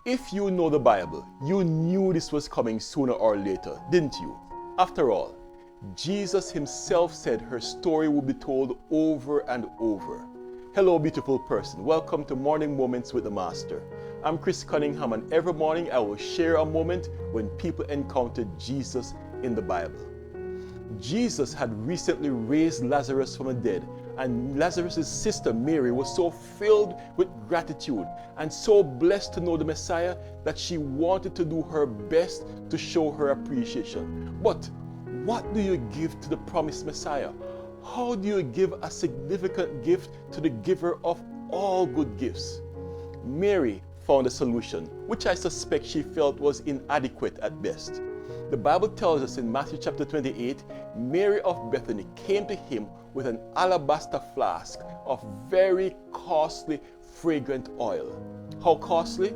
If you know the Bible, you knew this was coming sooner or later, didn't you? After all, Jesus himself said her story would be told over and over. Hello, beautiful person. Welcome to Morning Moments with the Master. I'm Chris Cunningham, and every morning I will share a moment when people encountered Jesus in the Bible. Jesus had recently raised Lazarus from the dead, and Lazarus' sister Mary was so filled with gratitude and so blessed to know the Messiah that she wanted to do her best to show her appreciation. But what do you give to the promised Messiah? How do you give a significant gift to the giver of all good gifts? Mary found a solution, which I suspect she felt was inadequate at best. The Bible tells us in Matthew chapter 28, Mary of Bethany came to him with an alabaster flask of very costly, fragrant oil. How costly?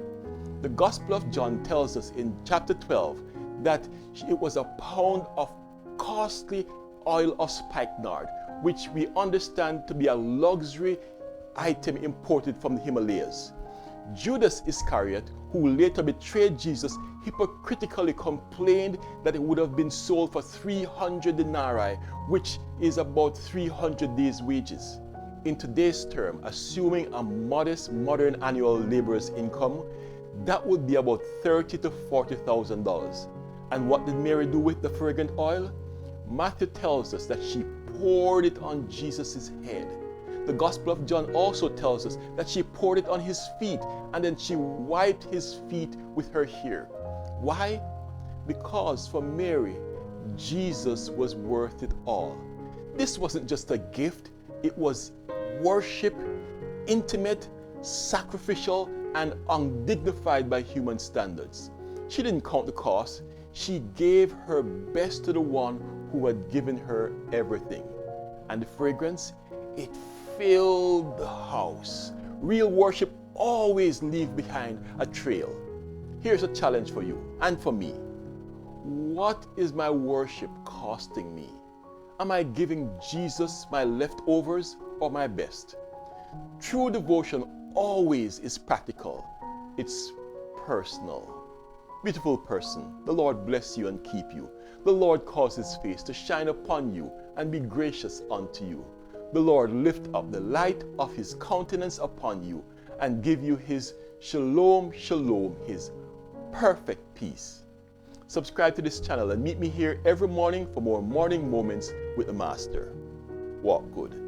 The Gospel of John tells us in chapter 12 that it was a pound of costly oil of spikenard, which we understand to be a luxury item imported from the Himalayas. Judas Iscariot, who later betrayed Jesus, hypocritically complained that it would have been sold for 300 denarii, which is about 300 days' wages. In today's term, assuming a modest modern annual laborer's income, that would be about $30,000 to $40,000. And what did Mary do with the fragrant oil? Matthew tells us that she poured it on Jesus' head. The Gospel of John also tells us that she poured it on his feet, and then she wiped his feet with her hair. Why? Because for Mary, Jesus was worth it all. This wasn't just a gift, it was worship, intimate, sacrificial, and undignified by human standards. She didn't count the cost. She gave her best to the one who had given her everything. And the fragrance, it filled the house. Real worship always leaves behind a trail. Here's a challenge for you and for me. What is my worship costing me? Am I giving Jesus my leftovers or my best? True devotion always is practical. It's personal. Beautiful person, the Lord bless you and keep you. The Lord cause his face to shine upon you and be gracious unto you. The Lord lift up the light of his countenance upon you and give you his shalom, shalom, his perfect peace. Subscribe to this channel and meet me here every morning for more morning moments with the Master. Walk good.